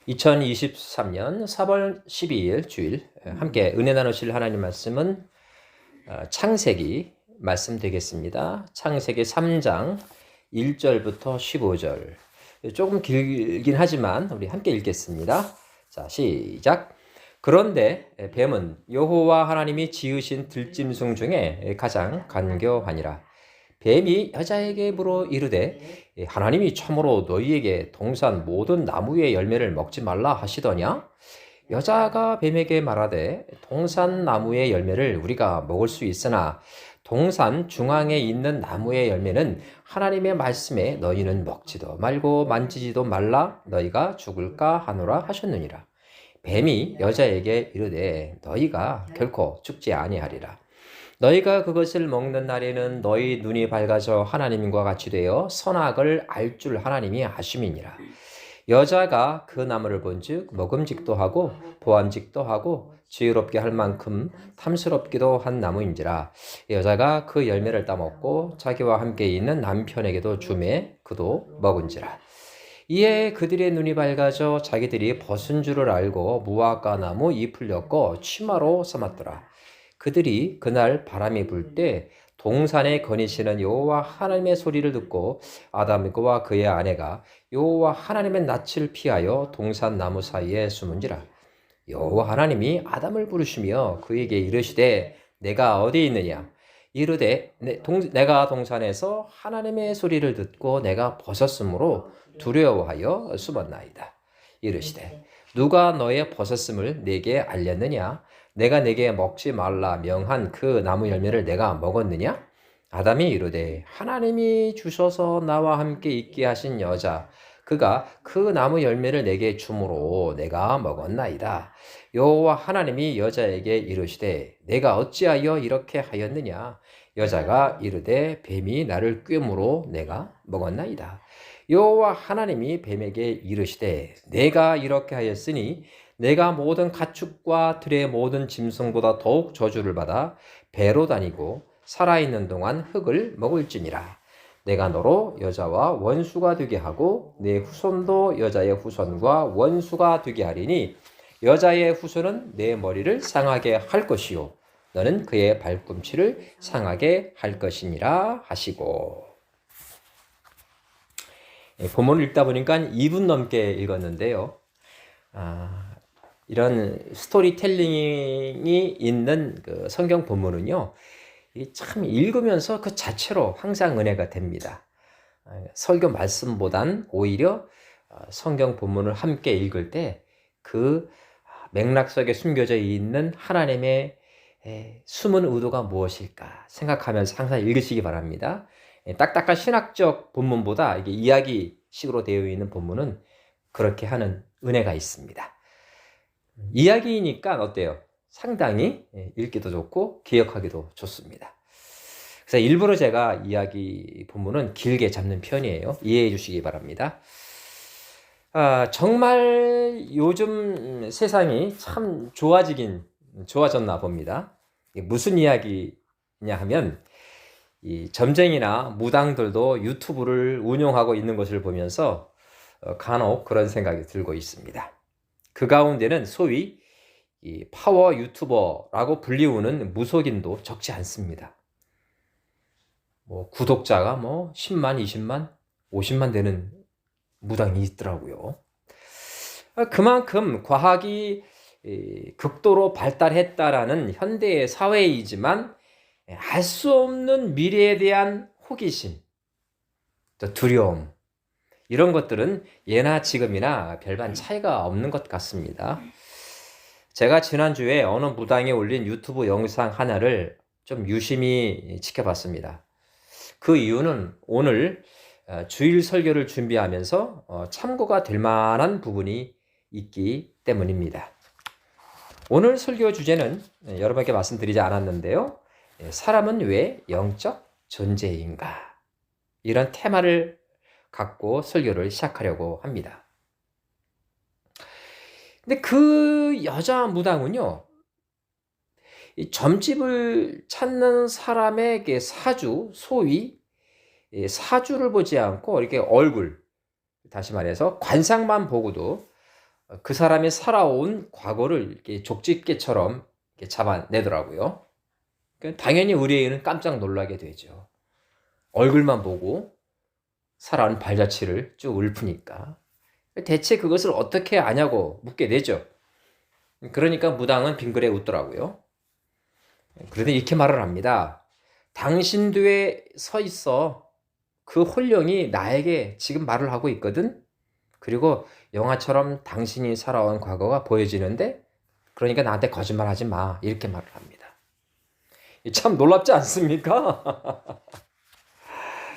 2023년 4월 12일 주일 함께 은혜 나누실 하나님 말씀은 창세기 말씀 되겠습니다. 창세기 3장 1절부터 15절. 조금 길긴 하지만 우리 함께 읽겠습니다. 자, 시작. 그런데 뱀은 여호와 하나님이 지으신 들짐승 중에 가장 간교하니라. 뱀이 여자에게 물어 이르되 하나님이 참으로 너희에게 동산 모든 나무의 열매를 먹지 말라 하시더냐? 여자가 뱀에게 말하되 동산 나무의 열매를 우리가 먹을 수 있으나 동산 중앙에 있는 나무의 열매는 하나님의 말씀에 너희는 먹지도 말고 만지지도 말라 너희가 죽을까 하노라 하셨느니라. 뱀이 여자에게 이르되 너희가 결코 죽지 아니하리라. 너희가 그것을 먹는 날에는 너희 눈이 밝아져 하나님과 같이 되어 선악을 알 줄 하나님이 아심이니라. 여자가 그 나무를 본즉 먹음직도 하고 보암직도 하고 지혜롭게 할 만큼 탐스럽기도 한 나무인지라. 여자가 그 열매를 따먹고 자기와 함께 있는 남편에게도 주매 그도 먹은지라. 이에 그들의 눈이 밝아져 자기들이 벗은 줄을 알고 무화과 나무 잎을 엮어 치마로 삼았더라. 그들이 그날 바람이 불 때 동산에 거니시는 여호와 하나님의 소리를 듣고 아담과 그의 아내가 여호와 하나님의 낯을 피하여 동산 나무 사이에 숨은지라. 여호와 하나님이 아담을 부르시며 그에게 이르시되 내가 어디 있느냐? 이르되 내가 동산에서 하나님의 소리를 듣고 내가 벗었으므로 두려워하여 숨었나이다. 이르시되 누가 너의 벗었음을 내게 알렸느냐? 내가 내게 먹지 말라 명한 그 나무 열매를 내가 먹었느냐? 아담이 이르되 하나님이 주셔서 나와 함께 있게 하신 여자 그가 그 나무 열매를 내게 주므로 내가 먹었나이다. 여호와 하나님이 여자에게 이르시되 내가 어찌하여 이렇게 하였느냐? 여자가 이르되 뱀이 나를 꿰므로 내가 먹었나이다. 여호와 하나님이 뱀에게 이르시되 내가 이렇게 하였으니 내가 모든 가축과 들의 모든 짐승보다 더욱 저주를 받아 배로 다니고 살아있는 동안 흙을 먹을지니라. 내가 너로 여자와 원수가 되게 하고 내 후손도 여자의 후손과 원수가 되게 하리니 여자의 후손은 내 머리를 상하게 할 것이요 너는 그의 발꿈치를 상하게 할 것이니라 하시고. 본문을 읽다 보니까 2분 넘게 읽었는데요. 이런 스토리텔링이 있는 그 성경 본문은요, 참 읽으면서 그 자체로 항상 은혜가 됩니다. 설교 말씀보단 오히려 성경 본문을 함께 읽을 때 그 맥락 속에 숨겨져 있는 하나님의 숨은 의도가 무엇일까 생각하면서 항상 읽으시기 바랍니다. 딱딱한 신학적 본문보다 이게 이야기식으로 되어 있는 본문은 그렇게 하는 은혜가 있습니다. 이야기니까 어때요? 상당히 읽기도 좋고 기억하기도 좋습니다. 그래서 일부러 제가 이야기 본문은 길게 잡는 편이에요. 이해해 주시기 바랍니다. 정말 요즘 세상이 참 좋아졌나 봅니다. 무슨 이야기냐 하면 이 점쟁이나 무당들도 유튜브를 운영하고 있는 것을 보면서 간혹 그런 생각이 들고 있습니다. 그 가운데는 소위 이 파워 유튜버라고 불리우는 무속인도 적지 않습니다. 구독자가 10만, 20만, 50만 되는 무당이 있더라고요. 그만큼 과학이 극도로 발달했다라는 현대의 사회이지만 알 수 없는 미래에 대한 호기심, 두려움, 이런 것들은 예나 지금이나 별반 차이가 없는 것 같습니다. 제가 지난주에 어느 무당이 올린 유튜브 영상 하나를 좀 유심히 지켜봤습니다. 그 이유는 오늘 주일 설교를 준비하면서 참고가 될 만한 부분이 있기 때문입니다. 오늘 설교 주제는 여러분께 말씀드리지 않았는데요. 사람은 왜 영적 존재인가? 이런 테마를 갖고 설교를 시작하려고 합니다. 근데 그 여자 무당은요, 이 점집을 찾는 사람의 사주, 소위 사주를 보지 않고 이렇게 얼굴, 다시 말해서 관상만 보고도 그 사람이 살아온 과거를 이렇게 족집게처럼 이렇게 잡아내더라고요. 당연히 의뢰인은 깜짝 놀라게 되죠. 얼굴만 보고 살아온 발자취를 쭉 읊으니까. 대체 그것을 어떻게 아냐고 묻게 되죠. 그러니까 무당은 빙그레 웃더라고요. 그런데 이렇게 말을 합니다. 당신 뒤에 서 있어. 그 홀령이 나에게 지금 말을 하고 있거든. 그리고 영화처럼 당신이 살아온 과거가 보여지는데, 그러니까 나한테 거짓말하지 마. 이렇게 말을 합니다. 참 놀랍지 않습니까?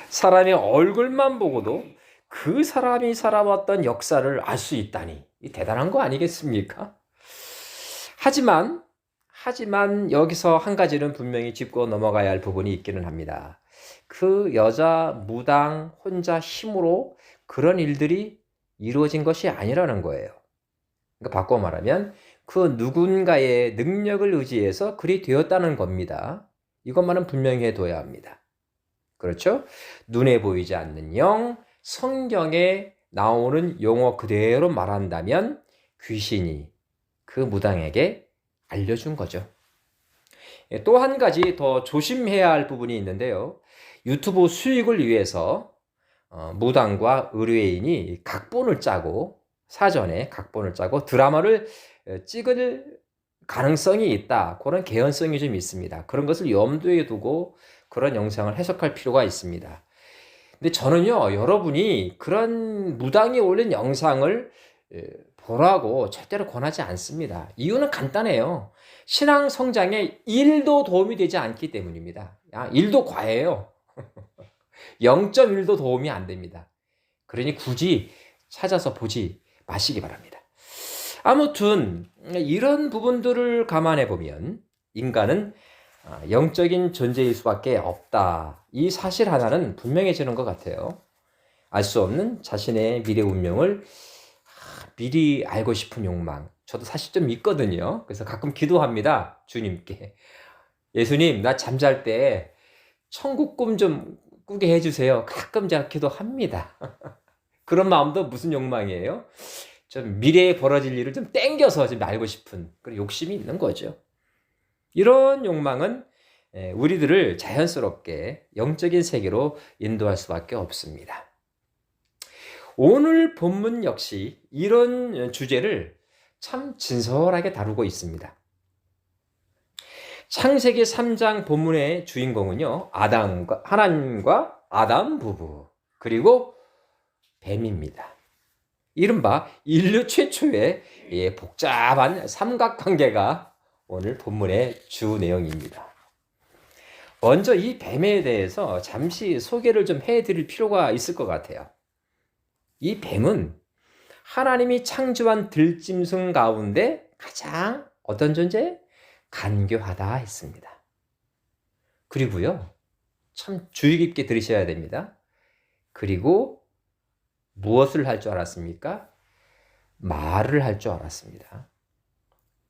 사람의 얼굴만 보고도 그 사람이 살아왔던 역사를 알 수 있다니 대단한 거 아니겠습니까? 하지만 여기서 한 가지는 분명히 짚고 넘어가야 할 부분이 있기는 합니다. 그 여자 무당 혼자 힘으로 그런 일들이 이루어진 것이 아니라는 거예요. 그러니까 바꿔 말하면 그 누군가의 능력을 의지해서 그리 되었다는 겁니다. 이것만은 분명히 해둬야 합니다. 그렇죠? 눈에 보이지 않는 영, 성경에 나오는 용어 그대로 말한다면 귀신이 그 무당에게 알려준 거죠. 또 한 가지 더 조심해야 할 부분이 있는데요. 유튜브 수익을 위해서 무당과 의뢰인이 각본을 짜고 사전에 각본을 짜고 드라마를 찍을 가능성이 있다. 그런 개연성이 좀 있습니다. 그런 것을 염두에 두고 그런 영상을 해석할 필요가 있습니다. 근데 저는요, 여러분이 그런 무당이 올린 영상을 보라고 절대로 권하지 않습니다. 이유는 간단해요. 신앙 성장에 1도 도움이 되지 않기 때문입니다. 1도 과해요. 0.1도 도움이 안 됩니다. 그러니 굳이 찾아서 보지 마시기 바랍니다. 아무튼 이런 부분들을 감안해 보면 인간은 영적인 존재일 수밖에 없다. 이 사실 하나는 분명해지는 것 같아요. 알 수 없는 자신의 미래 운명을 미리 알고 싶은 욕망. 저도 사실 좀 있거든요. 그래서 가끔 기도합니다. 주님께. 예수님, 나 잠잘 때 천국 꿈 좀 꾸게 해주세요. 가끔 제가 기도합니다. 그런 마음도 무슨 욕망이에요? 좀 미래에 벌어질 일을 좀 땡겨서 좀 알고 싶은 그런 욕심이 있는 거죠. 이런 욕망은 우리들을 자연스럽게 영적인 세계로 인도할 수밖에 없습니다. 오늘 본문 역시 이런 주제를 참 진솔하게 다루고 있습니다. 창세기 3장 본문의 주인공은요, 하나님과 아담 부부, 그리고 뱀입니다. 이른바 인류 최초의 복잡한 삼각관계가 오늘 본문의 주 내용입니다. 먼저 이 뱀에 대해서 잠시 소개를 좀 해드릴 필요가 있을 것 같아요. 이 뱀은 하나님이 창조한 들짐승 가운데 가장 어떤 존재? 간교하다 했습니다. 그리고요, 참 주의 깊게 들으셔야 됩니다. 그리고 무엇을 할 줄 알았습니까? 말을 할 줄 알았습니다.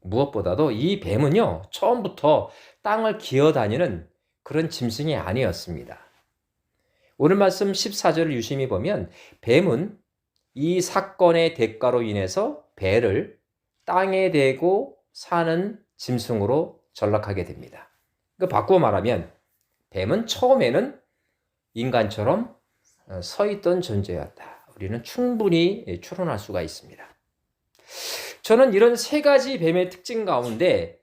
무엇보다도 이 뱀은요, 처음부터 땅을 기어다니는 그런 짐승이 아니었습니다. 오늘 말씀 14절을 유심히 보면 뱀은 이 사건의 대가로 인해서 배를 땅에 대고 사는 짐승으로 전락하게 됩니다. 그러니까 바꾸어 말하면 뱀은 처음에는 인간처럼 서 있던 존재였다. 우리는 충분히 추론할 수가 있습니다. 저는 이런 세 가지 뱀의 특징 가운데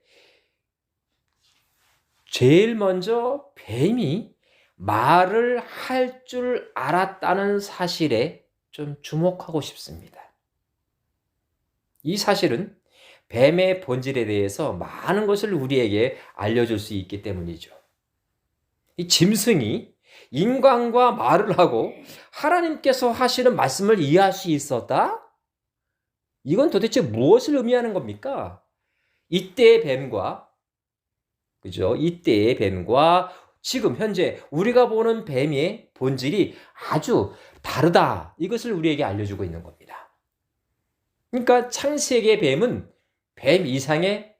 제일 먼저 뱀이 말을 할 줄 알았다는 사실에 좀 주목하고 싶습니다. 이 사실은 뱀의 본질에 대해서 많은 것을 우리에게 알려줄 수 있기 때문이죠. 이 짐승이 인간과 말을 하고 하나님께서 하시는 말씀을 이해할 수 있었다? 이건 도대체 무엇을 의미하는 겁니까? 이때의 뱀과, 그죠? 이때의 뱀과 지금 현재 우리가 보는 뱀의 본질이 아주 다르다. 이것을 우리에게 알려주고 있는 겁니다. 그러니까 창세기의 뱀은 뱀 이상의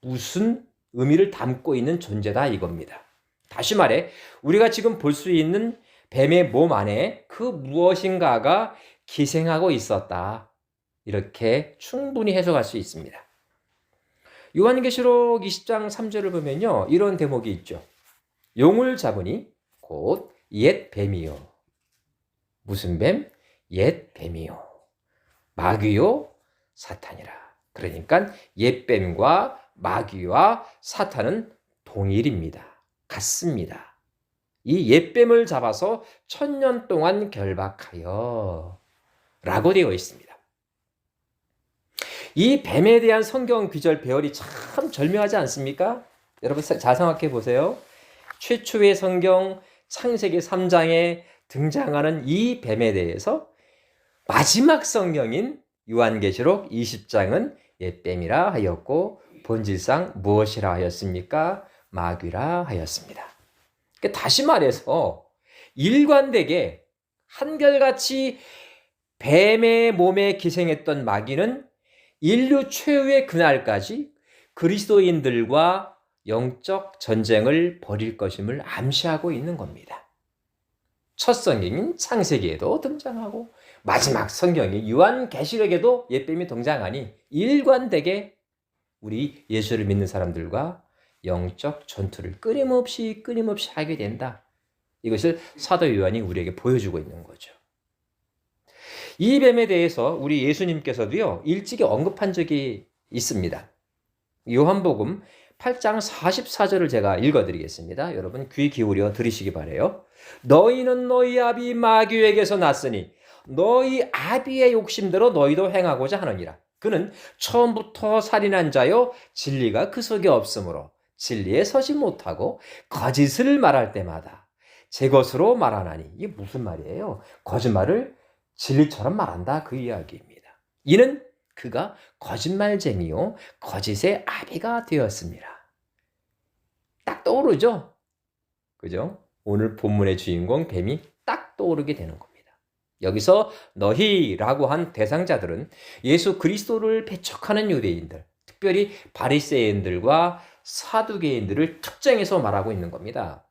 무슨 의미를 담고 있는 존재다 이겁니다. 다시 말해 우리가 지금 볼 수 있는 뱀의 몸 안에 그 무엇인가가 기생하고 있었다. 이렇게 충분히 해석할 수 있습니다. 요한계시록 20장 3절을 보면요, 이런 대목이 있죠. 용을 잡으니 곧 옛 뱀이요. 무슨 뱀? 옛 뱀이요. 마귀요 사탄이라. 그러니까 옛 뱀과 마귀와 사탄은 동일입니다. 같습니다. 이 옛 뱀을 잡아서 1000년 동안 결박하여 라고 되어 있습니다. 이 뱀에 대한 성경 귀절 배열이 참 절묘하지 않습니까? 여러분 잘 생각해 보세요. 최초의 성경 창세기 3장에 등장하는 이 뱀에 대해서 마지막 성경인 요한계시록 20장은 옛뱀이라 하였고 본질상 무엇이라 하였습니까? 마귀라 하였습니다. 다시 말해서 일관되게 한결같이 뱀의 몸에 기생했던 마귀는 인류 최후의 그날까지 그리스도인들과 영적 전쟁을 벌일 것임을 암시하고 있는 겁니다. 첫 성경인 창세기에도 등장하고 마지막 성경인 요한계시록에도 옛뱀이 등장하니 일관되게 우리 예수를 믿는 사람들과 영적 전투를 끊임없이 하게 된다. 이것을 사도 요한이 우리에게 보여주고 있는 거죠. 이 뱀에 대해서 우리 예수님께서도요, 일찍이 언급한 적이 있습니다. 요한복음 8장 44절을 제가 읽어드리겠습니다. 여러분 귀 기울여 들으시기 바라요. 너희는 너희 아비 마귀에게서 났으니 너희 아비의 욕심대로 너희도 행하고자 하느니라. 그는 처음부터 살인한 자요 진리가 그 속에 없으므로 진리에 서지 못하고 거짓을 말할 때마다 제 것으로 말하나니. 이게 무슨 말이에요? 거짓말을 진리처럼 말한다, 그 이야기입니다. 이는 그가 거짓말쟁이요 거짓의 아비가 되었습니다. 딱 떠오르죠? 그죠? 오늘 본문의 주인공 뱀이 딱 떠오르게 되는 겁니다. 여기서 너희라고 한 대상자들은 예수 그리스도를 배척하는 유대인들, 특별히 바리새인들과 사두개인들을 특정해서 말하고 있는 겁니다.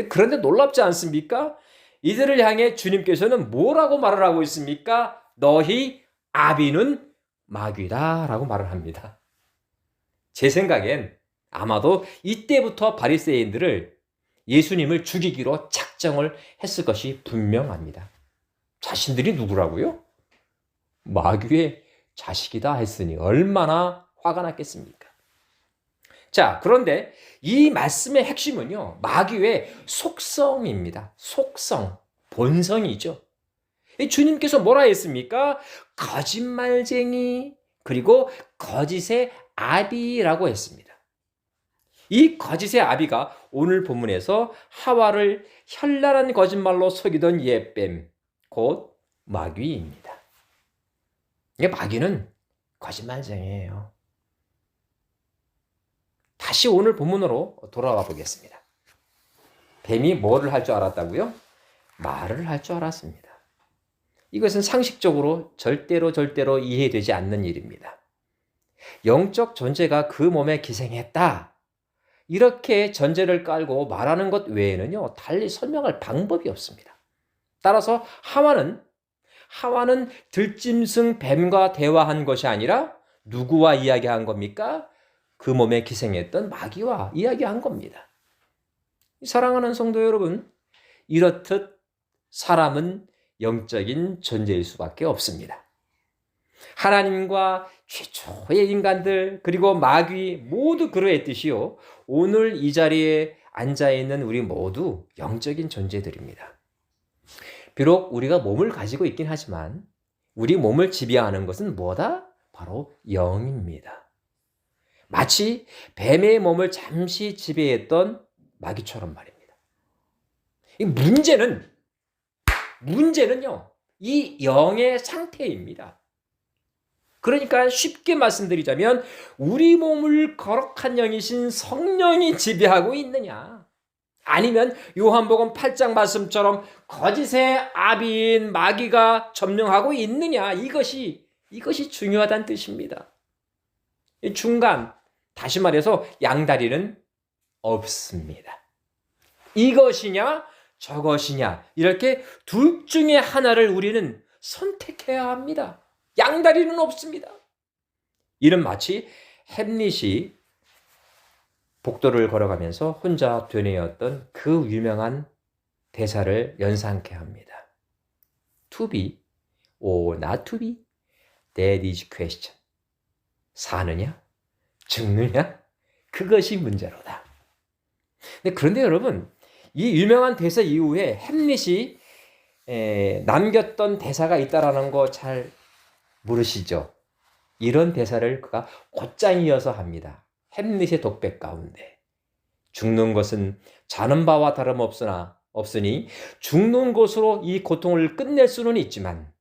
그런데 놀랍지 않습니까? 이들을 향해 주님께서는 뭐라고 말을 하고 있습니까? 너희 아비는 마귀다 라고 말을 합니다. 제 생각엔 아마도 이때부터 바리새인들을 예수님을 죽이기로 작정을 했을 것이 분명합니다. 자신들이 누구라고요? 마귀의 자식이다 했으니 얼마나 화가 났겠습니까? 자, 그런데 이 말씀의 핵심은요, 마귀의 속성입니다. 속성, 본성이죠. 주님께서 뭐라 했습니까? 거짓말쟁이, 그리고 거짓의 아비라고 했습니다. 이 거짓의 아비가 오늘 본문에서 하와를 현란한 거짓말로 속이던 옛뱀, 곧 마귀입니다. 마귀는 거짓말쟁이에요. 다시 오늘 본문으로 돌아가 보겠습니다. 뱀이 뭐를 할 줄 알았다고요? 말을 할 줄 알았습니다. 이것은 상식적으로 절대로 이해되지 않는 일입니다. 영적 존재가 그 몸에 기생했다. 이렇게 전제를 깔고 말하는 것 외에는요, 달리 설명할 방법이 없습니다. 따라서 하와는 들짐승 뱀과 대화한 것이 아니라 누구와 이야기한 겁니까? 그 몸에 기생했던 마귀와 이야기한 겁니다. 사랑하는 성도 여러분, 이렇듯 사람은 영적인 존재일 수밖에 없습니다. 하나님과 최초의 인간들 그리고 마귀 모두 그러했듯이요, 오늘 이 자리에 앉아있는 우리 모두 영적인 존재들입니다. 비록 우리가 몸을 가지고 있긴 하지만 우리 몸을 지배하는 것은 뭐다? 바로 영입니다. 마치 뱀의 몸을 잠시 지배했던 마귀처럼 말입니다. 이 문제는요, 이 영의 상태입니다. 그러니까 쉽게 말씀드리자면 우리 몸을 거룩한 영이신 성령이 지배하고 있느냐, 아니면 요한복음 8장 말씀처럼 거짓의 아비인 마귀가 점령하고 있느냐, 이것이 중요하다는 뜻입니다. 이 중간, 다시 말해서 양다리는 없습니다. 이것이냐 저것이냐, 이렇게 둘 중에 하나를 우리는 선택해야 합니다. 양다리는 없습니다. 이는 마치 햄릿이 복도를 걸어가면서 혼자 되뇌었던 그 유명한 대사를 연상케 합니다. To be or not to be, that is question. 사느냐? 죽느냐? 그것이 문제로다. 그런데 여러분, 이 유명한 대사 이후에 햄릿이 남겼던 대사가 있다라는 거 잘 모르시죠? 이런 대사를 그가 곧장 이어서 합니다. 햄릿의 독백 가운데 죽는 것은 자는 바와 다름없으니 죽는 것으로 이 고통을 끝낼 수는 있지만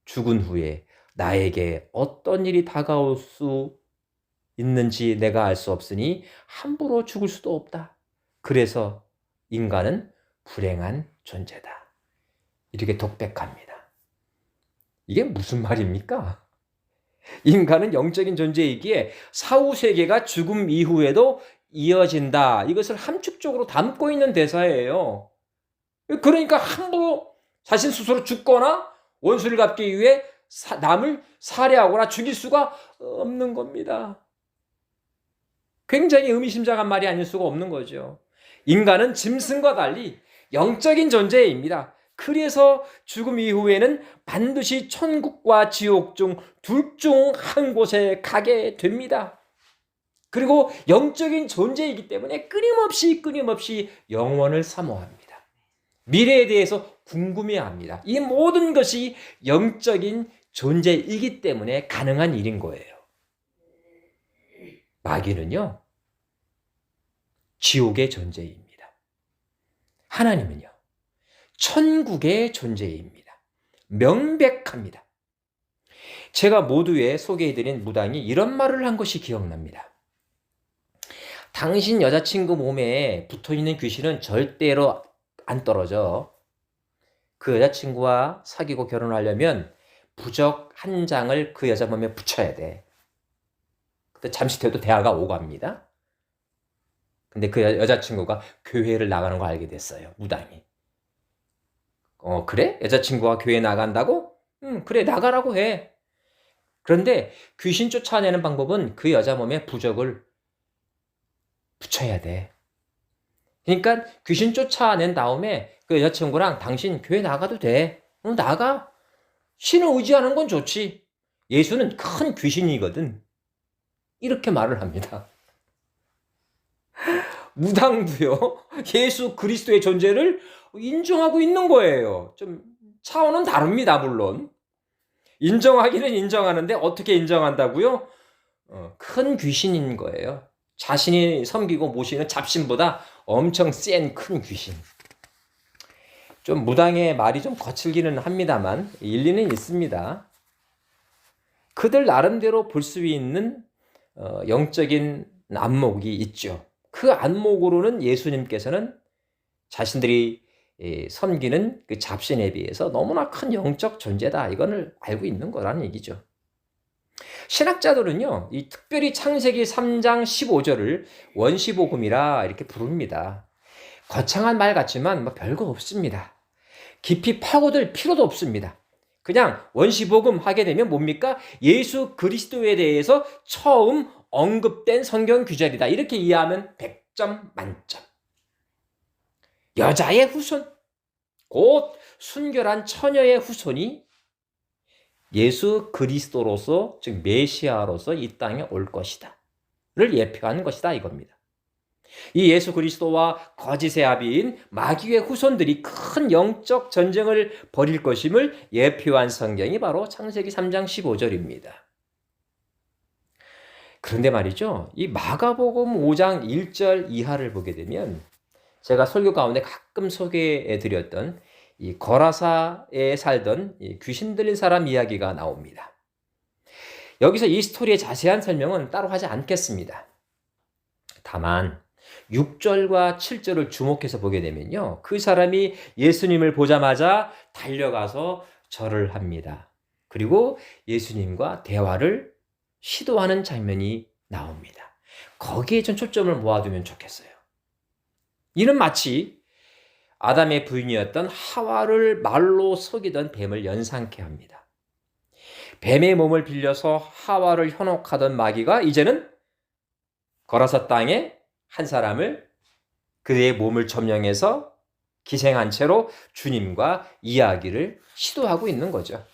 죽은 후에 나에게 어떤 일이 다가올 수 있는지 내가 알 수 없으니 함부로 죽을 수도 없다. 그래서 인간은 불행한 존재다. 이렇게 독백합니다. 이게 무슨 말입니까? 인간은 영적인 존재이기에 사후세계가 죽음 이후에도 이어진다. 이것을 함축적으로 담고 있는 대사예요. 그러니까 함부로 자신 스스로 죽거나 원수를 갚기 위해 남을 살해하거나 죽일 수가 없는 겁니다. 굉장히 의미심장한 말이 아닐 수가 없는 거죠. 인간은 짐승과 달리 영적인 존재입니다. 그래서 죽음 이후에는 반드시 천국과 지옥 중 둘 중 한 곳에 가게 됩니다. 그리고 영적인 존재이기 때문에 끊임없이 영원을 사모합니다. 미래에 대해서 궁금해합니다. 이 모든 것이 영적인 존재이기 때문에 가능한 일인 거예요. 마귀는요, 지옥의 존재입니다. 하나님은요, 천국의 존재입니다. 명백합니다. 제가 모두에 소개해드린 무당이 이런 말을 한 것이 기억납니다. 당신 여자친구 몸에 붙어있는 귀신은 절대로 안 떨어져. 그 여자친구와 사귀고 결혼하려면 부적 한 장을 그 여자 몸에 붙여야 돼. 그때 잠시 뒤에도 대화가 오갑니다. 근데 그 여자친구가 교회를 나가는 거 알게 됐어요. 무당이. 그래? 여자친구가 교회 나간다고? 그래, 나가라고 해. 그런데 귀신 쫓아내는 방법은 그 여자 몸에 부적을 붙여야 돼. 그러니까 귀신 쫓아낸 다음에 그 여자친구랑 당신 교회 나가도 돼. 나가. 신을 의지하는 건 좋지. 예수는 큰 귀신이거든. 이렇게 말을 합니다. 무당도요, 예수 그리스도의 존재를 인정하고 있는 거예요. 좀 차원은 다릅니다, 물론. 인정하기는 인정하는데 어떻게 인정한다고요? 큰 귀신인 거예요. 자신이 섬기고 모시는 잡신보다 엄청 센 큰 귀신. 좀 무당의 말이 좀 거칠기는 합니다만 일리는 있습니다. 그들 나름대로 볼 수 있는 영적인 안목이 있죠. 그 안목으로는 예수님께서는 자신들이 섬기는 그 잡신에 비해서 너무나 큰 영적 존재다. 이걸 알고 있는 거라는 얘기죠. 신학자들은요, 이 특별히 창세기 3장 15절을 원시복음이라 이렇게 부릅니다. 거창한 말 같지만 별거 없습니다. 깊이 파고들 필요도 없습니다. 그냥 원시복음 하게 되면 뭡니까? 예수 그리스도에 대해서 처음 언급된 성경 구절이다. 이렇게 이해하면 100점 만점. 여자의 후손, 곧 순결한 처녀의 후손이 예수 그리스도로서, 즉 메시아로서 이 땅에 올 것이다 를 예표하는 것이다 이겁니다. 이 예수 그리스도와 거짓의 아비인 마귀의 후손들이 큰 영적 전쟁을 벌일 것임을 예표한 성경이 바로 창세기 3장 15절입니다. 그런데 말이죠, 이 마가복음 5장 1절 이하를 보게 되면 제가 설교 가운데 가끔 소개해드렸던 이 거라사에 살던 이 귀신 들린 사람 이야기가 나옵니다. 여기서 이 스토리의 자세한 설명은 따로 하지 않겠습니다. 다만 6절과 7절을 주목해서 보게 되면요, 그 사람이 예수님을 보자마자 달려가서 절을 합니다. 그리고 예수님과 대화를 시도하는 장면이 나옵니다. 거기에 좀 초점을 모아두면 좋겠어요. 이는 마치 아담의 부인이었던 하와를 말로 속이던 뱀을 연상케 합니다. 뱀의 몸을 빌려서 하와를 현혹하던 마귀가 이제는 걸어서 땅에 한 사람을 그의 몸을 점령해서 기생한 채로 주님과 이야기를 시도하고 있는 거죠.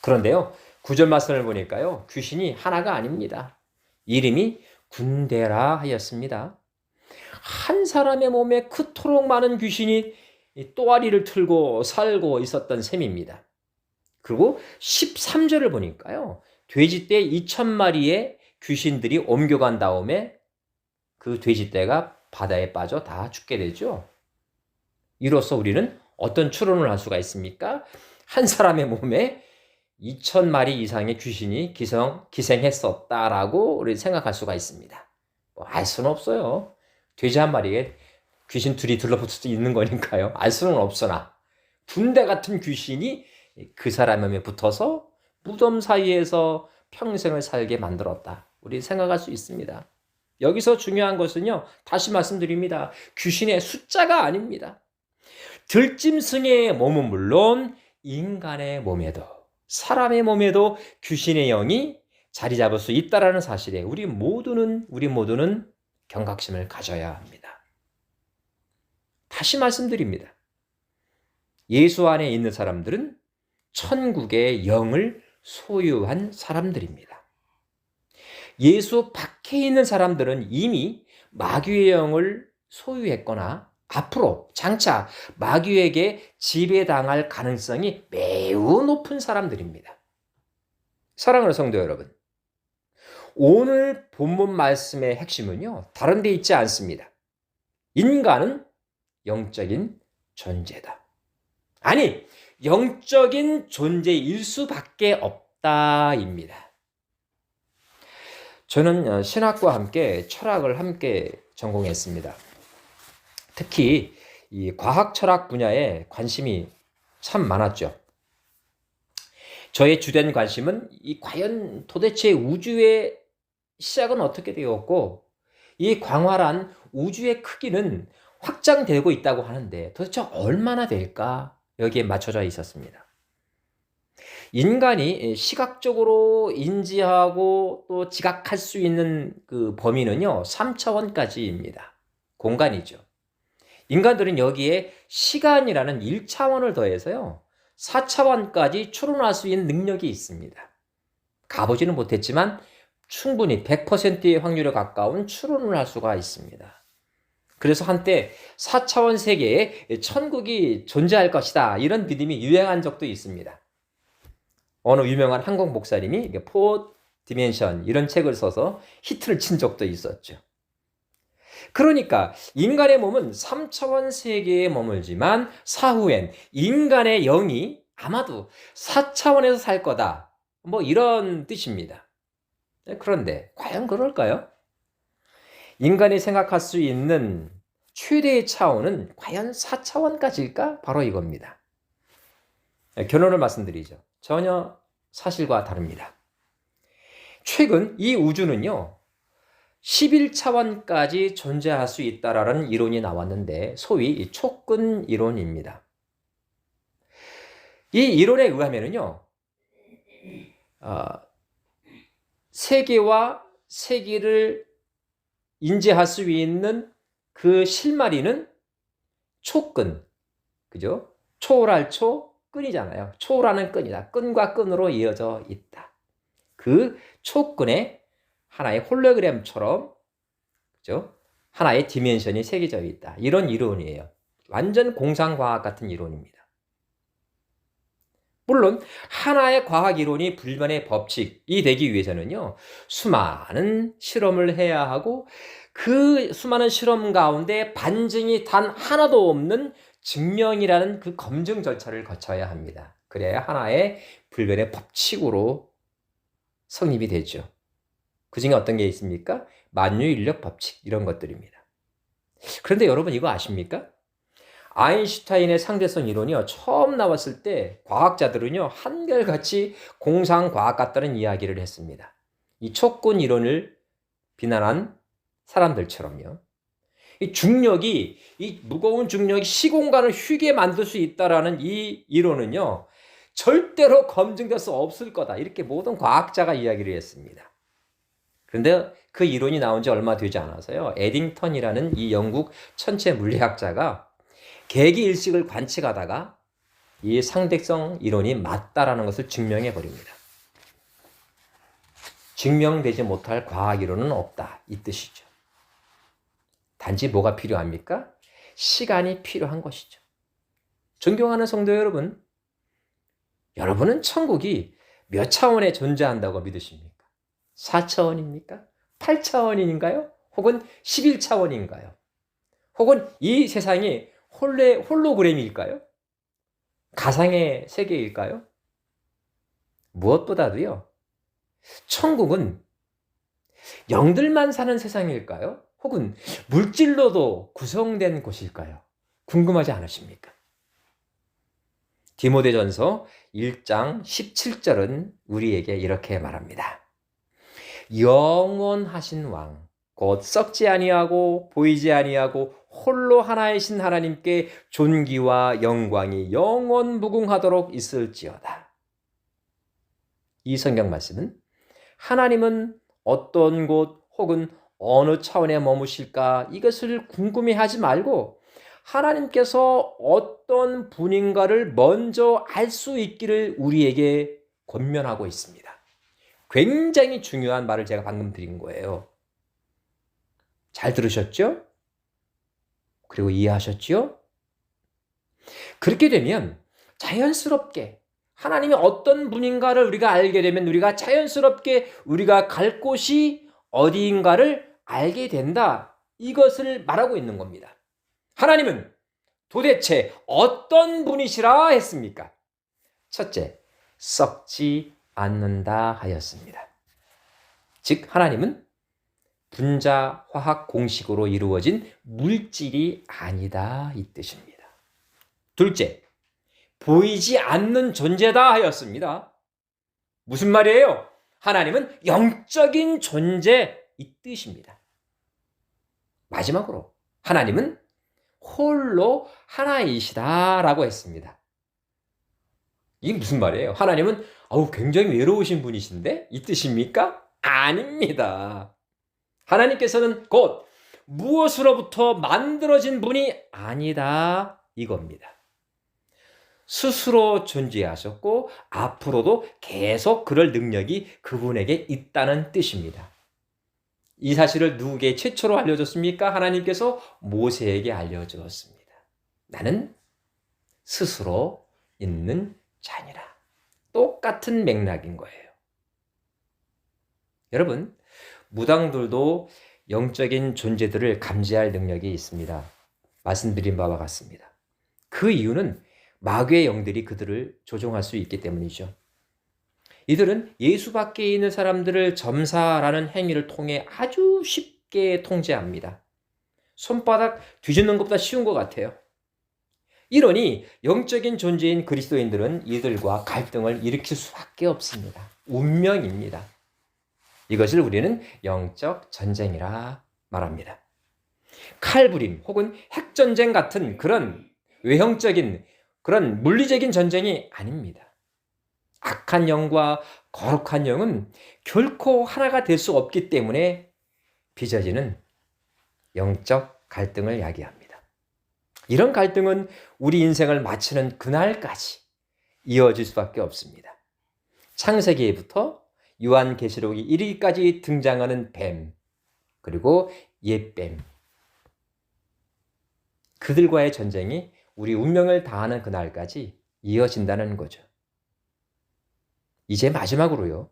그런데요, 9절 말씀을 보니까요, 귀신이 하나가 아닙니다. 이름이 군대라 하였습니다. 한 사람의 몸에 그토록 많은 귀신이 또아리를 틀고 살고 있었던 셈입니다. 그리고 13절을 보니까요, 돼지떼 2,000마리의 귀신들이 옮겨간 다음에 그 돼지떼가 바다에 빠져 다 죽게 되죠. 이로써 우리는 어떤 추론을 할 수가 있습니까? 한 사람의 몸에 2,000마리 이상의 귀신이 기생했었다라고 우리 생각할 수가 있습니다. 알 수는 없어요. 돼지 한 마리에 귀신 둘이 들러붙을 수 있는 거니까요. 알 수는 없으나 군대 같은 귀신이 그 사람 몸에 붙어서 무덤 사이에서 평생을 살게 만들었다. 우리 생각할 수 있습니다. 여기서 중요한 것은요, 다시 말씀드립니다. 귀신의 숫자가 아닙니다. 들짐승의 몸은 물론 인간의 몸에도, 사람의 몸에도 귀신의 영이 자리 잡을 수 있다는 사실에 우리 모두는 경각심을 가져야 합니다. 다시 말씀드립니다. 예수 안에 있는 사람들은 천국의 영을 소유한 사람들입니다. 예수 밖에 있는 사람들은 이미 마귀의 영을 소유했거나 앞으로 장차 마귀에게 지배당할 가능성이 매우 높은 사람들입니다. 사랑하는 성도 여러분, 오늘 본문 말씀의 핵심은요, 다른 데 있지 않습니다. 인간은 영적인 존재다. 아니, 영적인 존재일 수밖에 없다입니다. 저는 신학과 함께 철학을 함께 전공했습니다. 특히 이 과학 철학 분야에 관심이 참 많았죠. 저의 주된 관심은 과연 도대체 우주의 시작은 어떻게 되었고, 이 광활한 우주의 크기는 확장되고 있다고 하는데 도대체 얼마나 될까? 여기에 맞춰져 있었습니다. 인간이 시각적으로 인지하고 또 지각할 수 있는 그 범위는요, 3차원까지입니다. 공간이죠. 인간들은 여기에 시간이라는 1차원을 더해서요, 4차원까지 추론할 수 있는 능력이 있습니다. 가보지는 못했지만 충분히 100%의 확률에 가까운 추론을 할 수가 있습니다. 그래서 한때 4차원 세계에 천국이 존재할 것이다, 이런 믿음이 유행한 적도 있습니다. 어느 유명한 한국 목사님이 4 디멘션 이런 책을 써서 히트를 친 적도 있었죠. 그러니까 인간의 몸은 3차원 세계에 머물지만 사후엔 인간의 영이 아마도 4차원에서 살 거다, 이런 뜻입니다. 그런데 과연 그럴까요? 인간이 생각할 수 있는 최대의 차원은 과연 4차원까지일까? 바로 이겁니다. 결론을 말씀드리죠. 전혀 사실과 다릅니다. 최근 이 우주는요, 11차원까지 존재할 수 있다라는 이론이 나왔는데 소위 촉근 이론입니다. 이 이론에 의하면은요, 세계와 세계를 인지할 수 있는 그 실마리는 촉근, 그죠? 초월할 초, 끈이잖아요. 초월하는 끈이다. 끈과 끈으로 이어져 있다. 그 촉근에 하나의 홀로그램처럼, 그죠? 하나의 디멘션이 새겨져 있다. 이런 이론이에요. 완전 공상과학 같은 이론입니다. 물론 하나의 과학 이론이 불변의 법칙이 되기 위해서는요, 수많은 실험을 해야 하고 그 수많은 실험 가운데 반증이 단 하나도 없는 증명이라는 그 검증 절차를 거쳐야 합니다. 그래야 하나의 불변의 법칙으로 성립이 되죠. 그 중에 어떤 게 있습니까? 만유인력 법칙, 이런 것들입니다. 그런데 여러분 이거 아십니까? 아인슈타인의 상대성 이론이요, 처음 나왔을 때 과학자들은요, 한결같이 공상과학 같다는 이야기를 했습니다. 이 촉근 이론을 비난한 사람들처럼요. 이 무거운 중력이 시공간을 휘게 만들 수 있다라는 이 이론은요, 절대로 검증될 수 없을 거다. 이렇게 모든 과학자가 이야기를 했습니다. 그런데 그 이론이 나온 지 얼마 되지 않아서요. 에딩턴이라는 이 영국 천체 물리학자가 개기일식을 관측하다가 이 상대성 이론이 맞다라는 것을 증명해 버립니다. 증명되지 못할 과학 이론은 없다. 이 뜻이죠. 단지 뭐가 필요합니까? 시간이 필요한 것이죠. 존경하는 성도 여러분, 여러분은 천국이 몇 차원에 존재한다고 믿으십니까? 4차원입니까? 8차원인가요? 혹은 11차원인가요? 혹은 이 세상이 홀로그램일까요? 가상의 세계일까요? 무엇보다도요, 천국은 영들만 사는 세상일까요? 혹은 물질로도 구성된 곳일까요? 궁금하지 않으십니까? 디모데전서 1장 17절은 우리에게 이렇게 말합니다. 영원하신 왕, 곧 썩지 아니하고 보이지 아니하고 홀로 하나이신 하나님께 존귀와 영광이 영원 무궁하도록 있을지어다. 이 성경 말씀은 하나님은 어떤 곳 혹은 어느 차원에 머무실까 이것을 궁금해하지 말고 하나님께서 어떤 분인가를 먼저 알 수 있기를 우리에게 권면하고 있습니다. 굉장히 중요한 말을 제가 방금 드린 거예요. 잘 들으셨죠? 그리고 이해하셨죠? 그렇게 되면 자연스럽게 하나님이 어떤 분인가를 우리가 알게 되면 우리가 자연스럽게 우리가 갈 곳이 어디인가를 알게 된다. 이것을 말하고 있는 겁니다. 하나님은 도대체 어떤 분이시라 했습니까? 첫째, 썩지 않는다 하였습니다. 즉 하나님은 분자 화학 공식으로 이루어진 물질이 아니다 이 뜻입니다. 둘째, 보이지 않는 존재다 하였습니다. 무슨 말이에요? 하나님은 영적인 존재 이 뜻입니다. 마지막으로 하나님은 홀로 하나이시다라고 했습니다. 이게 무슨 말이에요? 하나님은 굉장히 외로우신 분이신데 이 뜻입니까? 아닙니다. 하나님께서는 곧 무엇으로부터 만들어진 분이 아니다 이겁니다. 스스로 존재하셨고 앞으로도 계속 그럴 능력이 그분에게 있다는 뜻입니다. 이 사실을 누구에게 최초로 알려줬습니까? 하나님께서 모세에게 알려주었습니다. 나는 스스로 있는 자니라. 똑같은 맥락인 거예요. 여러분, 무당들도 영적인 존재들을 감지할 능력이 있습니다. 말씀드린 바와 같습니다. 그 이유는 마귀의 영들이 그들을 조종할 수 있기 때문이죠. 이들은 예수 밖에 있는 사람들을 점사라는 행위를 통해 아주 쉽게 통제합니다. 손바닥 뒤집는 것보다 쉬운 것 같아요. 이러니 영적인 존재인 그리스도인들은 이들과 갈등을 일으킬 수밖에 없습니다. 운명입니다. 이것을 우리는 영적 전쟁이라 말합니다. 칼부림 혹은 핵전쟁 같은 그런 외형적인 그런 물리적인 전쟁이 아닙니다. 악한 영과 거룩한 영은 결코 하나가 될 수 없기 때문에 빚어지는 영적 갈등을 야기합니다. 이런 갈등은 우리 인생을 마치는 그날까지 이어질 수밖에 없습니다. 창세기부터 요한계시록이 이르기까지 등장하는 뱀, 그리고 옛뱀. 그들과의 전쟁이 우리 운명을 다하는 그날까지 이어진다는 거죠. 이제 마지막으로요.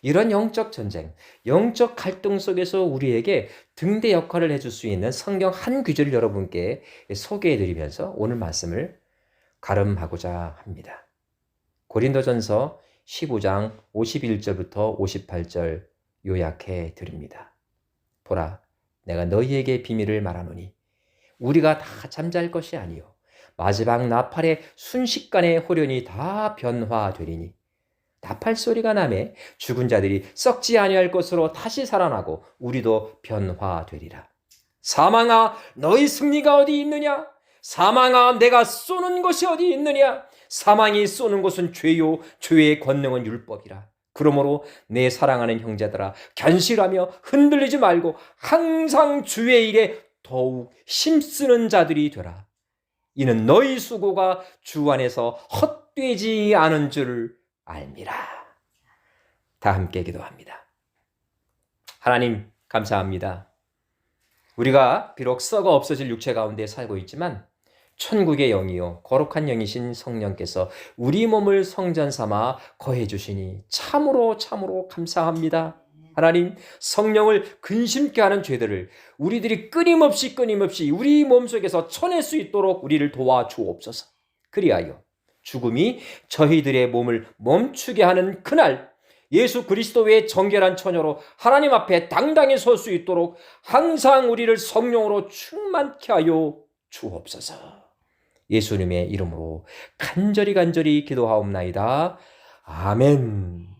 이런 영적 전쟁, 영적 갈등 속에서 우리에게 등대 역할을 해줄 수 있는 성경 한 구절을 여러분께 소개해드리면서 오늘 말씀을 가름하고자 합니다. 고린도전서 15장 51절부터 58절 요약해 드립니다. 보라, 내가 너희에게 비밀을 말하노니 우리가 다 잠잘 것이 아니요 마지막 나팔의 순식간에 호련히 다 변화되리니 나팔 소리가 나매 죽은 자들이 썩지 아니할 것으로 다시 살아나고 우리도 변화되리라. 사망아, 너희 승리가 어디 있느냐? 사망아, 내가 쏘는 것이 어디 있느냐? 사망이 쏘는 곳은 죄요 죄의 권능은 율법이라. 그러므로 내 사랑하는 형제들아 견실하며 흔들리지 말고 항상 주의 일에 더욱 힘쓰는 자들이 되라. 이는 너희 수고가 주 안에서 헛되지 않은 줄 알미라. 다 함께 기도합니다. 하나님 감사합니다. 우리가 비록 썩어 없어질 육체 가운데 살고 있지만 천국의 영이요 거룩한 영이신 성령께서 우리 몸을 성전 삼아 거해 주시니 참으로 감사합니다. 하나님, 성령을 근심케 하는 죄들을 우리들이 끊임없이 우리 몸속에서 쳐낼 수 있도록 우리를 도와주옵소서. 그리하여 죽음이 저희들의 몸을 멈추게 하는 그날 예수 그리스도의 정결한 처녀로 하나님 앞에 당당히 설 수 있도록 항상 우리를 성령으로 충만케 하여 주옵소서. 예수님의 이름으로 간절히 기도하옵나이다. 아멘.